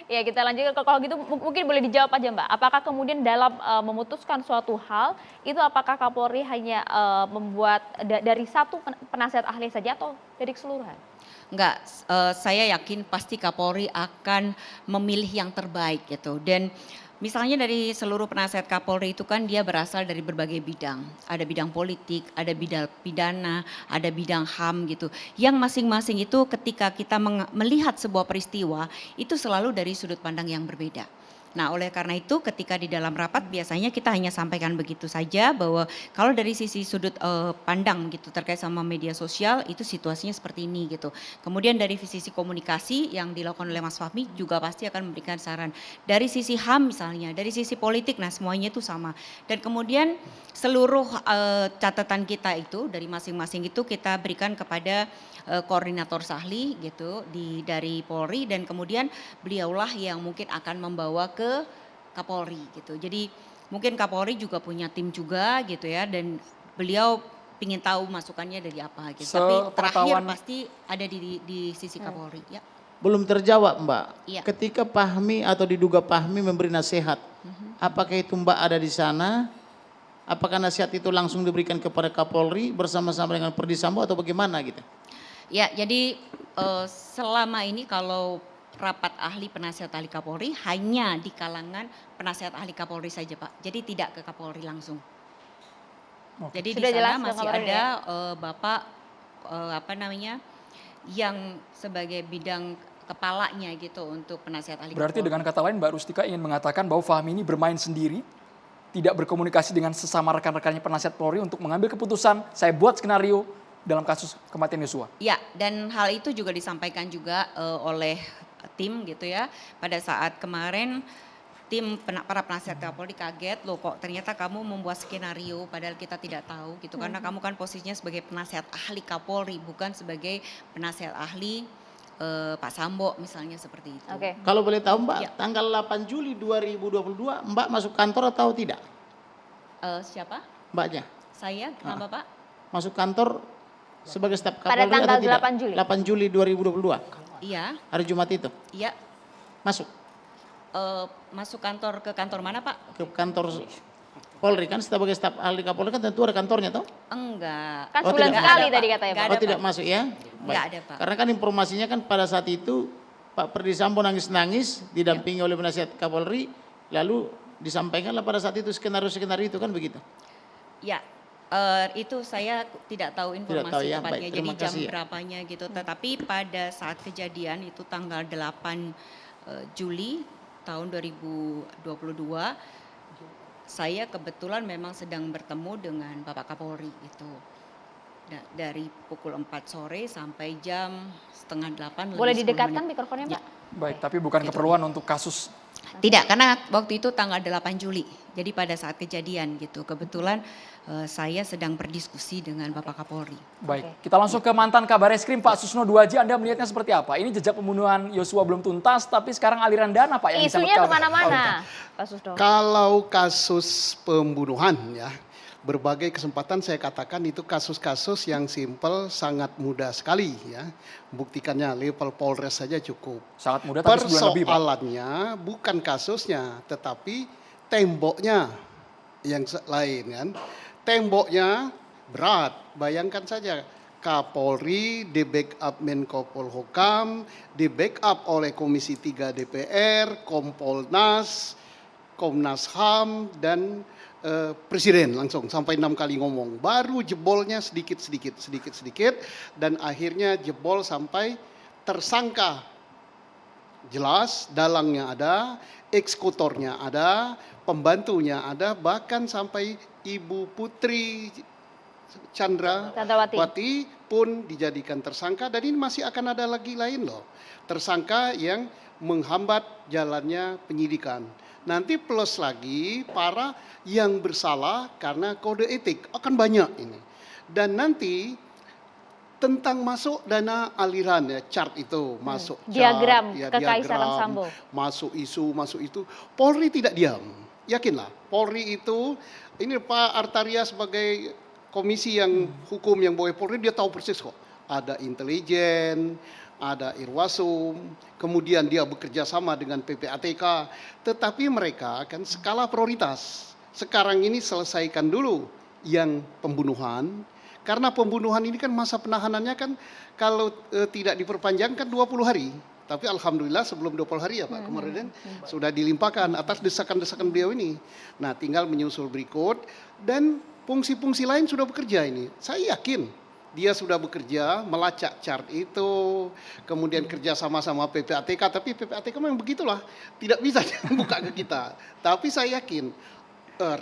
Ya kita lanjutkan, kalau gitu mungkin boleh dijawab aja Mbak, apakah kemudian dalam, memutuskan suatu hal, itu apakah Kapolri hanya, membuat dari satu penasehat ahli saja atau dari keseluruhan? Enggak, saya yakin pasti Kapolri akan memilih yang terbaik gitu. Dan misalnya dari seluruh penasehat Kapolri itu kan dia berasal dari berbagai bidang. Ada bidang politik, ada bidang pidana, ada bidang HAM gitu. Yang masing-masing itu ketika kita melihat sebuah peristiwa itu selalu dari sudut pandang yang berbeda. Nah, oleh karena itu ketika di dalam rapat biasanya kita hanya sampaikan begitu saja bahwa kalau dari sisi sudut pandang gitu terkait sama media sosial itu situasinya seperti ini gitu. Kemudian dari sisi komunikasi yang dilakukan oleh Mas Fahmi juga pasti akan memberikan saran. Dari sisi HAM misalnya, dari sisi politik, nah semuanya itu sama. Dan kemudian seluruh catatan kita itu dari masing-masing itu kita berikan kepada koordinator sahli gitu dari Polri dan kemudian beliaulah yang mungkin akan membawa ke Kapolri gitu. Jadi mungkin Kapolri juga punya tim juga gitu ya dan beliau ingin tahu masukannya dari apa gitu. Tapi terakhir pasti ada di sisi Kapolri ya. Belum terjawab Mbak. Iya. Ketika Fahmi atau diduga Fahmi memberi nasihat, apakah itu Mbak ada di sana? Apakah nasihat itu langsung diberikan kepada Kapolri bersama-sama dengan Perdi Sambo atau bagaimana gitu? Ya, jadi selama ini kalau rapat ahli penasihat ahli Kapolri hanya di kalangan penasihat ahli Kapolri saja Pak. Jadi tidak ke Kapolri langsung. Jadi di sana masih ada Bapak apa namanya yang sebagai bidang kepalanya gitu untuk penasihat ahli. Berarti dengan kata lain Mbak Rustika ingin mengatakan bahwa Fahmi ini bermain sendiri, tidak berkomunikasi dengan sesama rekan-rekannya penasihat Polri untuk mengambil keputusan, saya buat skenario dalam kasus kematian Yosua. Ya, dan hal itu juga disampaikan juga oleh tim gitu ya. Pada saat kemarin tim para penasihat Kapolri kaget, loh kok ternyata kamu membuat skenario padahal kita tidak tahu gitu. Karena kamu kan posisinya sebagai penasihat ahli Kapolri bukan sebagai penasihat ahli Pak Sambo misalnya seperti itu. Oke. Kalau boleh tahu Mbak, tanggal 8 Juli 2022 Mbak masuk kantor atau tidak? Siapa? Mbaknya. Saya, kenapa Pak? Masuk kantor sebagai staf Kapolri Pada tanggal atau tidak? 8 Juli. 8 Juli 2022. Iya. Hari Jumat itu. Iya. Masuk. Masuk kantor ke kantor mana Pak? Ke kantor Polri kan sebagai staf ahli Kapolri kan tentu ada kantornya toh? Enggak. Kan Oh, sebulan tidak sekali ada, tadi Pak. katanya Nggak Pak. ada, Oh tidak Pak. masuk ya? Nggak ada, Pak. Karena kan informasinya kan pada saat itu Pak Perdi Sambo nangis-nangis didampingi oleh penasihat Kapolri, lalu disampaikanlah pada saat itu skenario-skenario itu kan begitu. Ya, itu saya tidak tahu informasi tahu ya, tepatnya, baik, jadi terima jam kasih ya. berapanya gitu. Tetapi pada saat kejadian itu tanggal 8 Juli tahun 2022, saya kebetulan memang sedang bertemu dengan Bapak Kapolri itu. Dari pukul 4 sore sampai jam setengah 8. Boleh lebih 10 didekatkan menit. mikrofonnya Mbak? Baik, tapi bukan keperluan untuk kasus. Tidak, karena waktu itu tanggal 8 Juli. Jadi pada saat kejadian gitu. Kebetulan saya sedang berdiskusi dengan Bapak Kapolri. Baik, kita langsung ke mantan Kabar Eskrim Pak Susno Duaji. Anda melihatnya seperti apa? Ini jejak pembunuhan Yosua belum tuntas, tapi sekarang aliran dana Pak yang disebut Isunya kemana-mana, Pak Susno. Kalau kasus pembunuhan ya, berbagai kesempatan saya katakan itu kasus-kasus yang simpel, sangat mudah sekali ya. Buktikannya level Polres saja cukup. Sangat mudah tapi sebulan lebih Pak. Persoalannya bukan kasusnya, tetapi temboknya yang lain kan. Temboknya berat, bayangkan saja Kapolri di backup Menko Polhukam, di backup oleh Komisi 3 DPR, Kompolnas, Komnas HAM, dan Presiden langsung sampai 6 kali ngomong. Baru jebolnya sedikit, dan akhirnya jebol sampai tersangka. Jelas, dalangnya ada, eksekutornya ada, pembantunya ada, bahkan sampai Ibu Putri Chandrawati pun dijadikan tersangka, dan ini masih akan ada lagi lain loh. Tersangka yang menghambat jalannya penyidikan. Nanti plus lagi para yang bersalah karena kode etik akan banyak ini. Dan nanti tentang masuk dana aliran ya, chart itu masuk diagram chart, ya, kekaisaran diagram, Sambo. masuk itu. Polri tidak diam. Yakinlah, Polri itu ini Pak Artaria sebagai komisi yang hukum yang bawa Polri dia tahu persis kok. Ada intelijen, ada Irwasum, kemudian dia bekerja sama dengan PPATK, tetapi mereka kan skala prioritas. Sekarang ini selesaikan dulu yang pembunuhan, karena pembunuhan ini kan masa penahanannya kan kalau tidak diperpanjang kan 20 hari. Tapi alhamdulillah sebelum 20 hari ya Pak kemarin sudah dilimpahkan atas desakan-desakan beliau ini. Nah tinggal menyusul berikut dan fungsi-fungsi lain sudah bekerja ini. Saya yakin dia sudah bekerja, melacak chart itu, kemudian kerja sama-sama PPATK, tapi PPATK memang begitulah, tidak bisa buka ke kita. Tapi saya yakin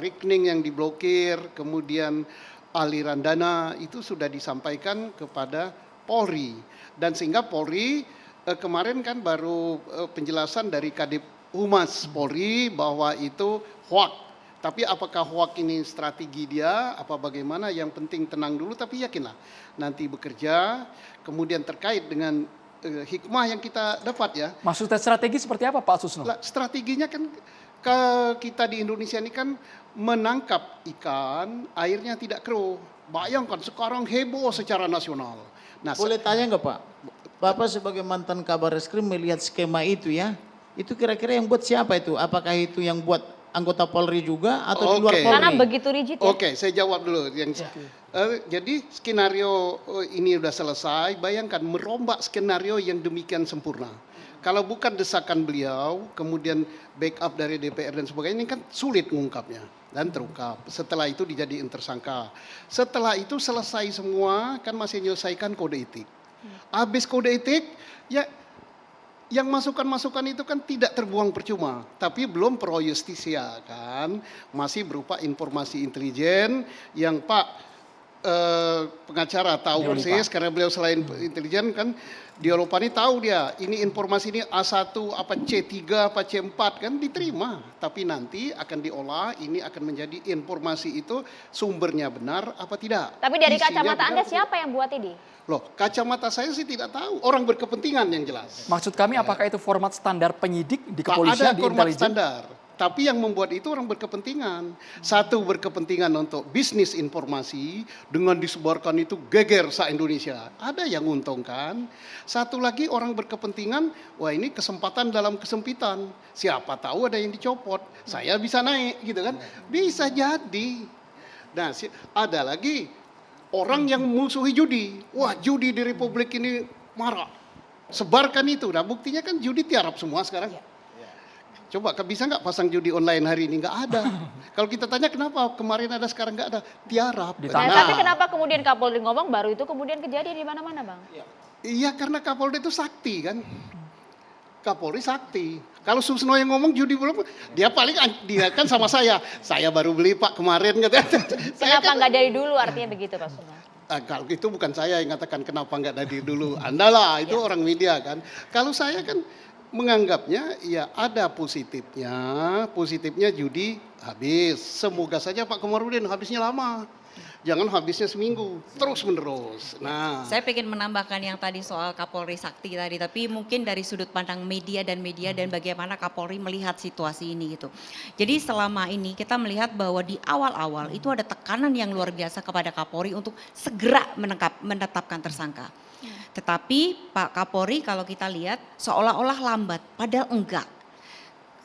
rekening yang diblokir, kemudian aliran dana itu sudah disampaikan kepada Polri. Dan sehingga Polri kemarin kan baru penjelasan dari Kadip Humas Polri bahwa itu hoax. Tapi apakah hoax ini strategi dia, apa bagaimana, yang penting tenang dulu, tapi yakinlah nanti bekerja, kemudian terkait dengan hikmah yang kita dapat ya. Maksudnya strategi seperti apa Pak Susno? Strateginya kan kita di Indonesia ini kan menangkap ikan, airnya tidak keruh. Bayangkan sekarang heboh secara nasional. Nah, Boleh tanya nggak Pak? Bapak sebagai mantan Kabar Reskrim melihat skema itu ya, itu kira-kira yang buat siapa itu? Apakah itu yang buat anggota Polri juga atau di luar Oke. Polri? Karena begitu rigid ya. Oke, saya jawab dulu. Jadi skenario ini sudah selesai, bayangkan merombak skenario yang demikian sempurna. Kalau bukan desakan beliau, kemudian backup dari DPR dan sebagainya, ini kan sulit mengungkapnya dan terungkap. Setelah itu dijadiin tersangka. Setelah itu selesai semua, kan masih menyelesaikan kode etik. Habis kode etik, ya yang masukan-masukan itu kan tidak terbuang percuma, tapi belum pro justisia kan, masih berupa informasi intelijen yang Pak pengacara tahu persis karena beliau selain intelijen kan, Diolopani tahu dia ini informasi ini A1 apa C3 apa C4 kan diterima, tapi nanti akan diolah, ini akan menjadi informasi itu sumbernya benar apa tidak. Tapi dari Isinya kacamata benar Anda apa siapa yang buat ini? Loh, kacamata saya sih tidak tahu. Orang berkepentingan yang jelas. Maksud kami apakah itu format standar penyidik di Pak, kepolisian, ada di format intelijen? standar. Tapi yang membuat itu orang berkepentingan. Satu berkepentingan untuk bisnis informasi dengan disebarkan itu geger se-Indonesia. Ada yang untungkan. Satu lagi orang berkepentingan, wah ini kesempatan dalam kesempitan. Siapa tahu ada yang dicopot. Saya bisa naik gitu kan. Bisa jadi. Nah, ada lagi orang yang musuhi judi. Wah judi di Republik ini marah. Sebarkan itu. Nah buktinya kan judi tiarap semua sekarang. Coba bisa nggak pasang judi online hari ini? Nggak ada. Kalau kita tanya kenapa kemarin ada sekarang nggak ada, tiarap. Nah, tapi kenapa kemudian Kapolri ngomong baru itu kemudian kejadian di mana-mana Bang? Iya karena Kapolri itu sakti kan. Kapolri sakti. Kalau Susno yang ngomong judi belum, dia paling dia kan sama saya. Saya baru beli Pak kemarin gitu. Kenapa nggak dari dulu artinya begitu Pak Susno? Kalau itu bukan saya yang katakan kenapa nggak dari dulu. Anda lah itu orang media kan. Kalau saya kan menganggapnya ya ada positifnya judi habis. Semoga saja Pak Komarudin habisnya lama. Jangan habisnya seminggu, terus menerus. Nah, Saya pengen menambahkan yang tadi soal Kapolri Sakti tadi, tapi mungkin dari sudut pandang media dan bagaimana Kapolri melihat situasi ini gitu. Jadi selama ini kita melihat bahwa di awal-awal itu ada tekanan yang luar biasa kepada Kapolri untuk segera menetapkan tersangka. Tetapi Pak Kapolri kalau kita lihat seolah-olah lambat, padahal enggak.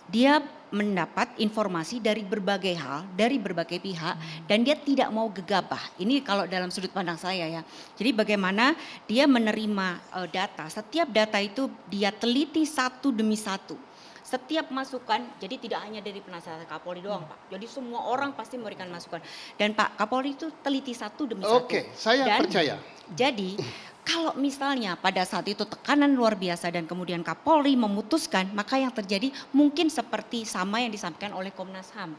Dia mendapat informasi dari berbagai hal, dari berbagai pihak, dan dia tidak mau gegabah. Ini kalau dalam sudut pandang saya ya. Jadi bagaimana dia menerima data, setiap data itu dia teliti satu demi satu. Setiap masukan, jadi tidak hanya dari penasihat Kapolri doang Pak. Jadi semua orang pasti memberikan masukan. Dan Pak Kapolri itu teliti satu demi satu. oke, saya percaya. Jadi kalau misalnya pada saat itu tekanan luar biasa dan kemudian Kapolri memutuskan, maka yang terjadi mungkin seperti sama yang disampaikan oleh Komnas HAM.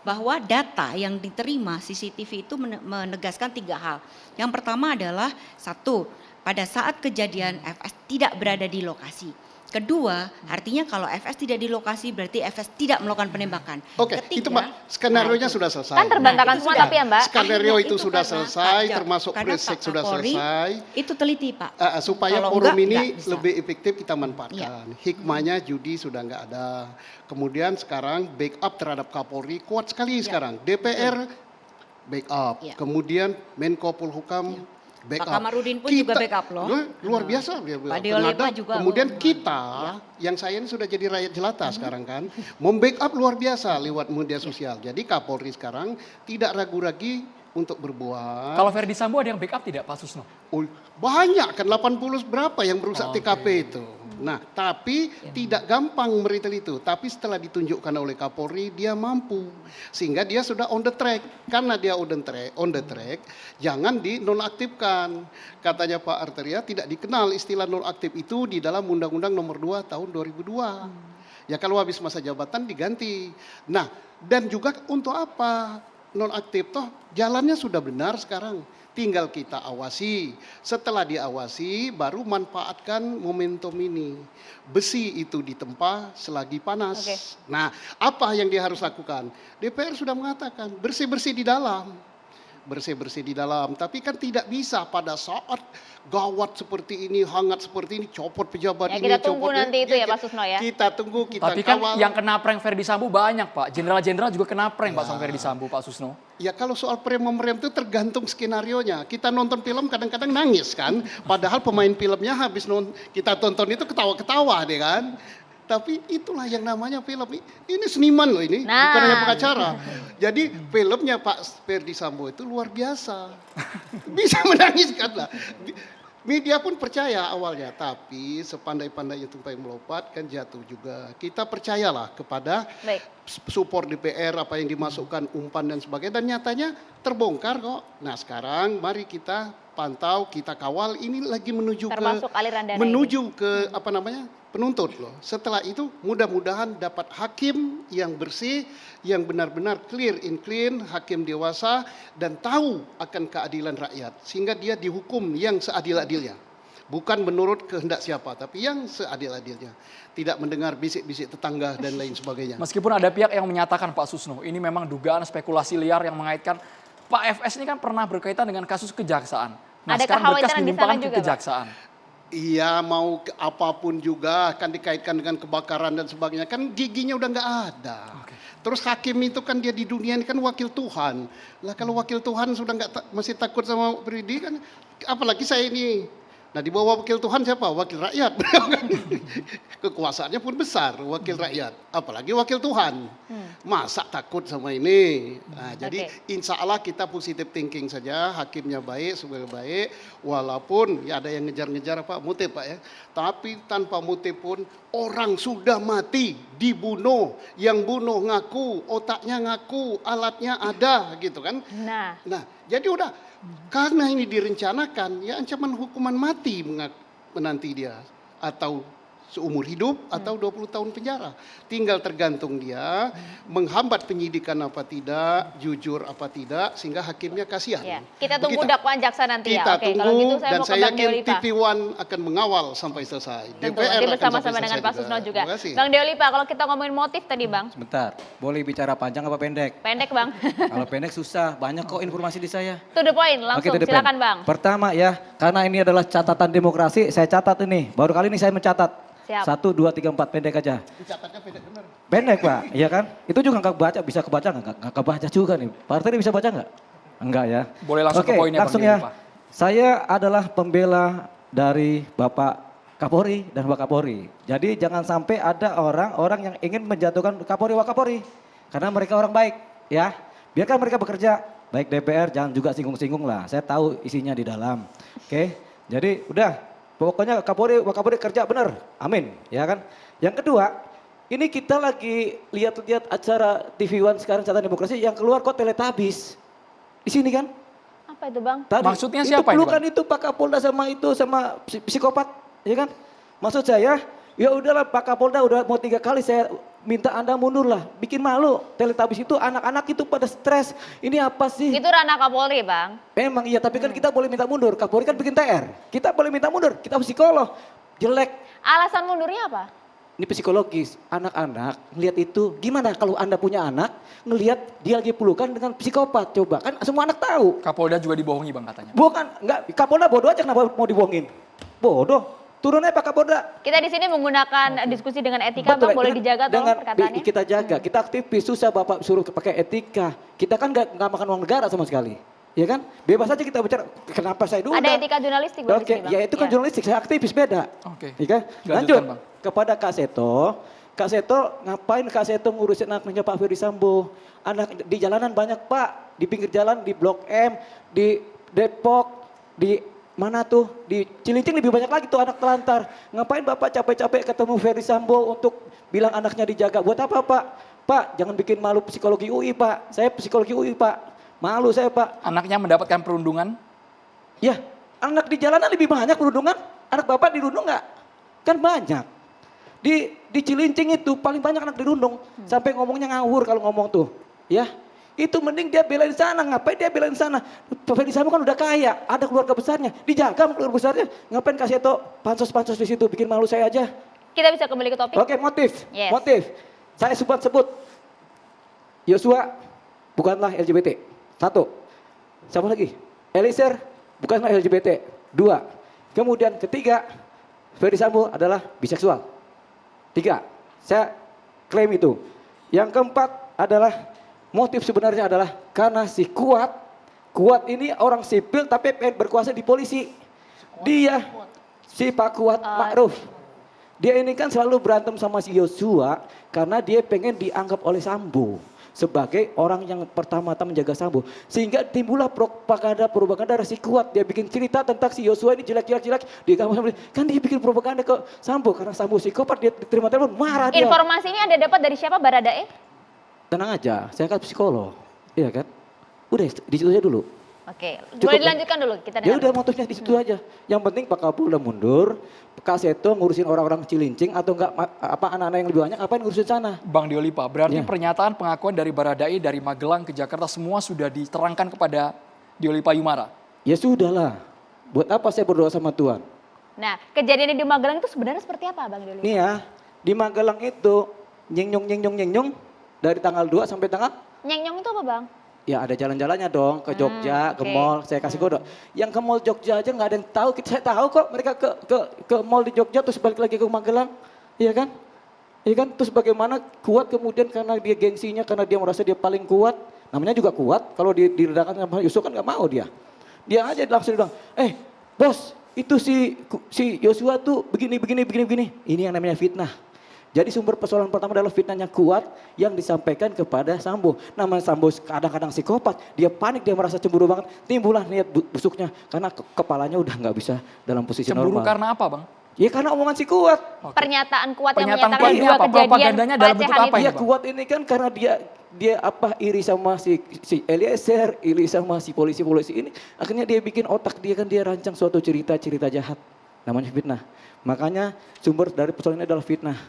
Bahwa data yang diterima CCTV itu menegaskan 3 hal. Yang pertama adalah 1, pada saat kejadian FS tidak berada di lokasi. Kedua, artinya kalau FS tidak di lokasi berarti FS tidak melakukan penembakan. Oke, itu Mbak, skenario-nya sudah selesai. Kan terbantahkan itu semua sudah. tapi ya Mbak. Skenario itu sudah karena selesai, Pak, termasuk karena preset Pak sudah Kapolri selesai. Itu teliti Pak. Supaya Kalau forum enggak, ini enggak bisa. lebih efektif kita manfaatkan. Hikmahnya judi sudah enggak ada. Kemudian sekarang backup terhadap Kapolri kuat sekali sekarang. DPR backup. Ya. Kemudian Menko Polhukam Pak Kamarudin pun juga backup loh. Luar biasa dia. Pak Deolema juga. Kemudian kita, yang saya ini sudah jadi rakyat jelata sekarang kan, membackup luar biasa lewat media sosial. Jadi Kapolri sekarang tidak ragu lagi untuk berbuat. Kalau Verdi Sambo ada yang backup tidak Pak Susno? Oh, banyak kan 80 berapa yang merusak TKP itu. Nah, tapi tidak gampang meritel itu. Tapi setelah ditunjukkan oleh Kapolri, dia mampu. Sehingga dia sudah on the track. Karena dia on the track, jangan dinonaktifkan. Katanya Pak Arteria, tidak dikenal istilah nonaktif itu di dalam Undang-Undang Nomor 2 Tahun 2002. Ya kalau habis masa jabatan diganti. Nah, dan juga untuk apa nonaktif? Toh jalannya sudah benar sekarang. Tinggal kita awasi. Setelah diawasi, baru manfaatkan momentum ini. Besi itu ditempa selagi panas. Oke. Nah, apa yang dia harus lakukan? DPR sudah mengatakan bersih-bersih di dalam. Bersih-bersih di dalam. Tapi kan tidak bisa pada saat gawat seperti ini, hangat seperti ini, copot pejabat Ya, ini, kita tunggu copot nanti itu ya Pak Susno ya. Kita tunggu, kita Tapi kan kawal. yang kena prank Verdi Sambo banyak Pak. Jenderal-jenderal juga kena prank Pak sama Verdi Sambo, Pak Susno. Ya kalau soal prem-merem itu tergantung skenario-nya. Kita nonton film kadang-kadang nangis kan. Padahal pemain filmnya habis kita tonton itu ketawa-ketawa deh kan. Tapi itulah yang namanya film. Ini seniman loh ini, Nah. bukan hanya pengacara. Jadi filmnya Pak Verdi Sambo itu luar biasa. Bisa menangiskan lah. Media pun percaya awalnya, tapi sepandai-pandainya tupai melompat kan jatuh juga. Kita percayalah kepada Baik. support DPR, apa yang dimasukkan umpan dan sebagainya, dan nyatanya terbongkar kok. Nah sekarang mari kita pantau, kita kawal, ini lagi menuju Termasuk aliran dana ke apa namanya penuntut loh. Setelah itu mudah-mudahan dapat hakim yang bersih, yang benar-benar clear and clean, hakim dewasa dan tahu akan keadilan rakyat, sehingga dia dihukum yang seadil-adilnya. Bukan menurut kehendak siapa, tapi yang seadil-adilnya. Tidak mendengar bisik-bisik tetangga dan lain sebagainya. Meskipun ada pihak yang menyatakan Pak Susno, ini memang dugaan spekulasi liar yang mengaitkan Pak FS ini kan pernah berkaitan dengan kasus kejaksaan. Nah, Ada sekarang berkas kekhawatiran di sana dilimpahkan ke juga, Pak? kejaksaan. Iya mau apapun juga akan dikaitkan dengan kebakaran dan sebagainya. Kan giginya udah nggak ada. Terus hakim itu kan dia di dunia ini kan wakil Tuhan. Lah kalau wakil Tuhan sudah masih takut sama pribadi kan. Apalagi saya ini. Nah di bawah wakil Tuhan siapa? Wakil rakyat. Kekuasaannya pun besar wakil rakyat. Apalagi wakil Tuhan. Masa takut sama ini? Nah, jadi insya Allah kita positive thinking saja. Hakimnya baik, sebagai baik. Walaupun ya ada yang ngejar-ngejar apa motif Pak ya. Tapi tanpa motif pun orang sudah mati, dibunuh. Yang bunuh ngaku, otaknya ngaku, alatnya ada gitu kan. Nah, Nah jadi udah karena ini direncanakan ya ancaman hukuman mati menanti dia. Atau seumur hidup atau 20 tahun penjara. Tinggal tergantung dia menghambat penyidikan apa tidak, jujur apa tidak, sehingga hakimnya kasihan. ya. Kita tunggu Begitu. dakwaan jaksa nanti Kita ya. Oke, tunggu kalau gitu saya dan mau ke saya Bang yakin Deolipa. TV One akan mengawal sampai selesai. Tentu, DPR nanti akan bersama-sama sampai dengan selesai Pak Susno juga. Terima kasih. Bang Deolipa, kalau kita ngomongin motif tadi Bang, Sebentar, boleh bicara panjang apa pendek? pendek Bang. Kalau pendek susah, banyak kok informasi di saya. To the point, langsung to the silakan point. Bang. Pertama ya, karena ini adalah catatan demokrasi, saya catat ini. Baru kali ini saya mencatat. Siap. 1, 2, 3, 4, pendek aja. Catatnya pendek benar. Pendek Pak, iya kan? Itu juga nggak kebaca, bisa kebaca nggak? Nggak kebaca juga nih. Pak Arteri bisa baca nggak? Enggak ya. Boleh langsung Oke, ke poinnya langsung Bang ya. Deolipa. Saya adalah pembela dari Bapak Kapolri dan Pak Kapolri. Jadi jangan sampai ada orang-orang yang ingin menjatuhkan Kapolri Wakapolri. Karena mereka orang baik ya. Biarkan mereka bekerja. Baik DPR jangan juga singgung-singgung lah. Saya tahu isinya di dalam. Oke. Jadi udah pokoknya Kapolri Wakapolri kerja benar. Amin. Ya kan. Yang kedua, ini kita lagi lihat-lihat acara TV One sekarang catatan demokrasi yang keluar kok Teletubbies. Di sini kan? Apa itu Bang? Tadi, Maksudnya siapa ini, itu pelukan Bang? itu Pak Kapolda sama psikopat, ya kan? Maksud saya, ya udahlah Pak Kapolda udah mau 3 kali saya minta Anda mundur lah, bikin malu. Teletubbies itu anak-anak itu pada stres. Ini apa sih? Itu ranah Kapolri Bang. Memang iya, tapi kan kita boleh minta mundur. Kapolri kan bikin TR. Kita boleh minta mundur. Kita psikolog. Jelek. Alasan mundurnya apa? Ini psikologis. Anak-anak ngelihat itu. Gimana kalau Anda punya anak, ngelihat dia lagi pelukan dengan psikopat. Coba kan semua anak tahu. Kapolda juga dibohongi Bang katanya. Bukan, enggak. Kapolda bodoh aja kenapa mau dibohongin. Bodoh. Turunnya Pak Kapolda. Kita di sini menggunakan diskusi dengan etika Bang, boleh dijaga tolong perkataannya. Kita jaga, kita aktivis, susah Bapak suruh pakai etika. Kita kan nggak makan uang negara sama sekali. Ya kan? Bebas aja kita bicara, kenapa saya diundang? Ada etika jurnalistik Bang, di Oke, sini, Bang. ya itu kan Ya. jurnalistik, saya aktivis beda. Oke. Ya kan? Lanjutkan, Lanjut Bang. kepada Kak Seto. Kak Seto, ngapain Kak Seto ngurusin anaknya Pak Ferdi Sambo? Anak di jalanan banyak Pak, di pinggir jalan, di Blok M, di Depok, di mana tuh, di Cilincing lebih banyak lagi tuh anak telantar. Ngapain Bapak capek-capek ketemu Ferdi Sambo untuk bilang anaknya dijaga? Buat apa Pak? Pak, jangan bikin malu psikologi UI Pak. Saya psikologi UI Pak. Malu saya Pak. Anaknya mendapatkan perundungan. Ya, anak di jalanan lebih banyak perundungan. Anak Bapak dirundung nggak? Kan banyak. Di Cilincing itu paling banyak anak dirundung. Sampai ngomongnya ngawur kalau ngomong tuh. Ya, itu mending dia belain sana. Ngapain dia belain sana? Pak Ferdi Sambo kan udah kaya, ada keluarga besarnya. Dijaga keluarga besarnya. Ngapain kasih itu pansos-pansos di situ? Bikin malu saya aja. Kita bisa kembali ke topik. Oke, motif. Yes. Motif. Saya sebut Yosua bukanlah LGBT. 1. Siapa lagi? Eliezer bukanlah LGBT. 2. Kemudian ketiga, Ferdi Sambo adalah biseksual. 3. Saya klaim itu. Yang keempat adalah motif sebenarnya adalah karena si Kuat ini orang sipil tapi pengen berkuasa di polisi. Dia si Pak Kuat Ma'ruf. Dia ini kan selalu berantem sama si Yosua karena dia pengen dianggap oleh Sambo sebagai orang yang pertama-tama menjaga Sambo. Sehingga timbullah propaganda si Kuat. Dia bikin cerita tentang si Yosua ini jelek. Dia kan dia bikin propaganda ke Sambo karena Sambo psikopat, dia diterima telepon marah dia. Informasi ini Anda dapat dari siapa, Baradae? Tenang aja, saya kan psikolog. Iya kan? Udah di situ aja dulu. Oke, Cukup, boleh ya? dilanjutkan dulu. Kita Ya dengar udah dulu. motifnya di situ aja. Yang penting Pak Kapolda mundur, Kak Seto ngurusin orang-orang Cilincing atau enggak apa anak-anak yang lebih banyak apa yang ngurusin sana. Bang Diolipa, berarti Ya. pernyataan pengakuan dari Baradae dari Magelang ke Jakarta semua sudah diterangkan kepada Diolipa Yumara. Ya sudahlah. Buat apa saya berdoa sama Tuhan? Nah, kejadian di Magelang itu sebenarnya seperti apa, Bang Doli? Nih ya, di Magelang itu nyeng-nyong dari tanggal 2 sampai tanggal Nyeng-nyong itu apa, Bang? ya ada jalan-jalannya dong ke Jogja, ke oke. mall. Saya kasih kode. Yang ke mall Jogja aja nggak ada yang tahu. Saya tahu kok mereka ke mall di Jogja terus balik lagi ke Magelang, iya kan? Iya kan? Terus bagaimana Kuat kemudian karena dia gengsinya, karena dia merasa dia paling kuat. Namanya juga Kuat. Kalau diredakan sama Yusuf kan nggak mau dia. Dia aja langsung bilang, bos itu si Yosua tuh begini. Ini yang namanya fitnah. Jadi sumber persoalan pertama adalah fitnahnya Kuat yang disampaikan kepada Sambo. Nama Sambo kadang-kadang psikopat, dia panik, dia merasa cemburu banget. Timbullah niat busuknya karena kepalanya udah nggak bisa dalam posisi Cemburu normal. karena apa, Bang? Ya karena omongan si Kuat. Pernyataan Kuat yang Pernyataan menyatakan Kuat ini dua apa? kejadian Propagandanya dalam bentuk pelecehan apa itu. ini, Dia Bang? Kuat ini kan karena dia iri sama si Eliezer, iri sama si polisi ini. Akhirnya dia bikin otak dia kan dia rancang suatu cerita jahat. Namanya fitnah. Makanya sumber dari persoalan ini adalah fitnah.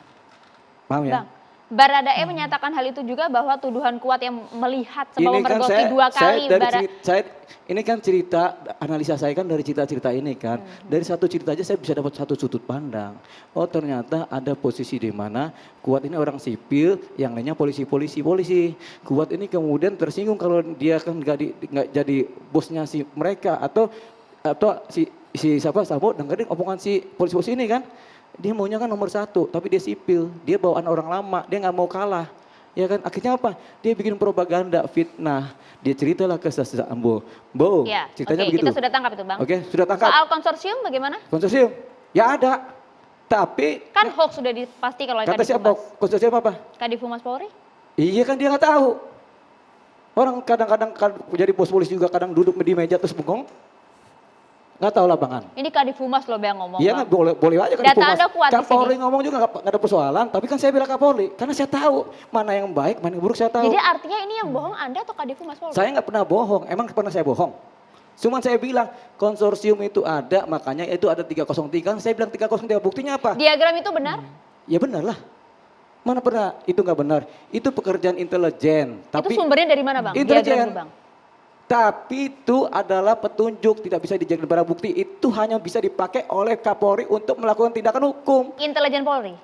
Paham ya? Bang, Baradae menyatakan hal itu juga bahwa tuduhan Kuat yang melihat Sambo memergoki dua kali. Ini kan cerita, analisa saya kan dari cerita-cerita ini kan. Dari satu cerita aja saya bisa dapat satu sudut pandang. Oh ternyata ada posisi di mana Kuat ini orang sipil, yang lainnya polisi. Kuat ini kemudian tersinggung kalau dia kan nggak jadi bosnya si mereka atau si siapa Sambo dengerin omongan si polisi ini kan. Dia maunya kan nomor 1, tapi dia sipil, dia bawaan orang lama, dia nggak mau kalah. Ya kan, akhirnya apa? Dia bikin propaganda, fitnah. Dia ceritalah ke Sambo. Ya, Ceritanya oke, begitu. kita sudah tangkap itu, Bang. Oke, sudah tangkap. Soal konsorsium bagaimana? Konsorsium, ya ada. Tapi, Kan hoax sudah dipastikan oleh kata siapa? Kadifumas. Konsorsium apa? Kadifumas Polri? Iya kan dia nggak tahu. Orang kadang-kadang jadi bos polisi juga kadang duduk di meja terus bengong. Nggak tahu lapangan. Ini Kadifumas loh yang ngomong, Iya Bang. boleh aja kan Data Dipumas. Anda kuat di Kapolri sini. ngomong juga nggak ada persoalan, tapi kan saya bilang Kapolri karena saya tahu mana yang baik, mana yang buruk saya tahu. Jadi artinya ini yang bohong Anda atau Kadifumas Polri? Saya nggak pernah bohong, emang pernah saya bohong? Cuman saya bilang konsorsium itu ada, makanya itu ada 303. Saya bilang 303 buktinya apa? Diagram itu benar? Ya benar lah. Mana pernah itu nggak benar? Itu pekerjaan intelijen. Itu sumbernya dari mana, Bang? Intelijen. Diagram itu, Bang. Tapi itu adalah petunjuk, tidak bisa dijadikan barang bukti. Itu hanya bisa dipakai oleh Kapolri untuk melakukan tindakan hukum. Intelijen Polri.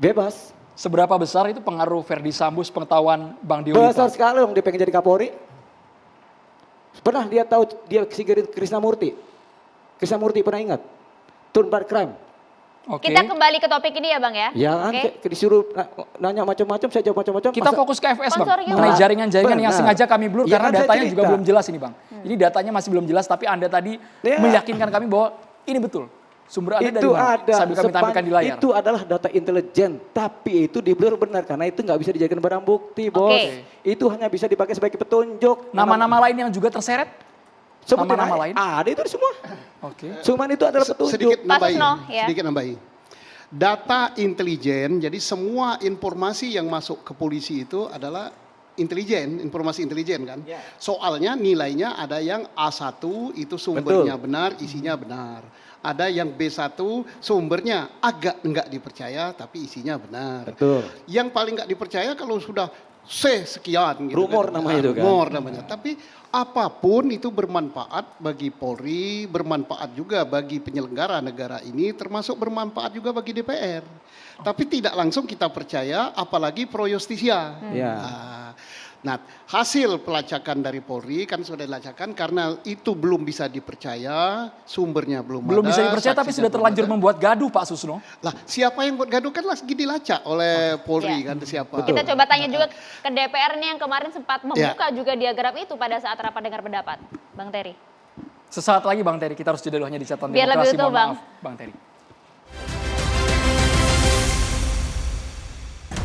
Bebas. Seberapa besar itu pengaruh Ferdi Sambo pengetahuan Bang Diolipa? Besar sekali dong dia pengen jadi Kapolri. Pernah dia tahu dia si Krisnamurti? Krisnamurti pernah ingat? Turn Bar Crime. Oke. Kita kembali ke topik ini ya Bang ya. Jangan Oke. disuruh nanya macam-macam, saya jawab macam-macam. Kita masa- fokus ke FS Bang, Sponsornya, mengenai Bang. jaringan-jaringan yang Benar. sengaja kami blur Ya karena kan saya datanya juga cerita. belum jelas ini Bang. Ini datanya masih belum jelas tapi Anda tadi Ya. meyakinkan kami bahwa ini betul. Sumber Anda dari Itu mana? ada, Sambil kami tampilkan di layar. itu adalah data intelijen, tapi itu di blur benar karena itu nggak bisa dijadikan barang bukti, bos. Oke. Itu hanya bisa dipakai sebagai petunjuk. Nama-nama lain yang juga terseret? Sebutin nama-nama aja. lain? Ada itu semua. Oke. Cuman itu adalah petunjuk. Sedikit nambahin, Susno, ya. sedikit nambahin. Data intelijen, jadi semua informasi yang masuk ke polisi itu adalah intelijen, informasi intelijen kan. Ya. Soalnya nilainya ada yang A1 itu sumbernya benar, isinya benar. Ada yang B1 sumbernya agak enggak dipercaya tapi isinya benar. Betul. Yang paling enggak dipercaya kalau sudah C sekian gitu. Rumor namanya itu kan. Rumor namanya. Tapi apapun itu bermanfaat bagi Polri, bermanfaat juga bagi penyelenggara negara ini, termasuk bermanfaat juga bagi DPR. Tapi tidak langsung kita percaya, apalagi pro justisia. Ya. Nah, hasil pelacakan dari Polri kan sudah dilacakan karena itu belum bisa dipercaya, sumbernya belum ada. Bisa dipercaya tapi saksinya sudah belum terlanjur ada. membuat gaduh Pak Susno. Lah, siapa yang buat gaduh kan lagi dilacak oleh Polri Ya. kan siapa. Kita coba tanya juga ke DPR nih yang kemarin sempat membuka juga diagram itu pada saat rapat dengar pendapat. Bang Terry. Sesaat lagi Bang Terry, kita harus jeda dulu hanya di catatan Biar lebih demokrasi. utuh, Mohon Bang. maaf, Bang Terry.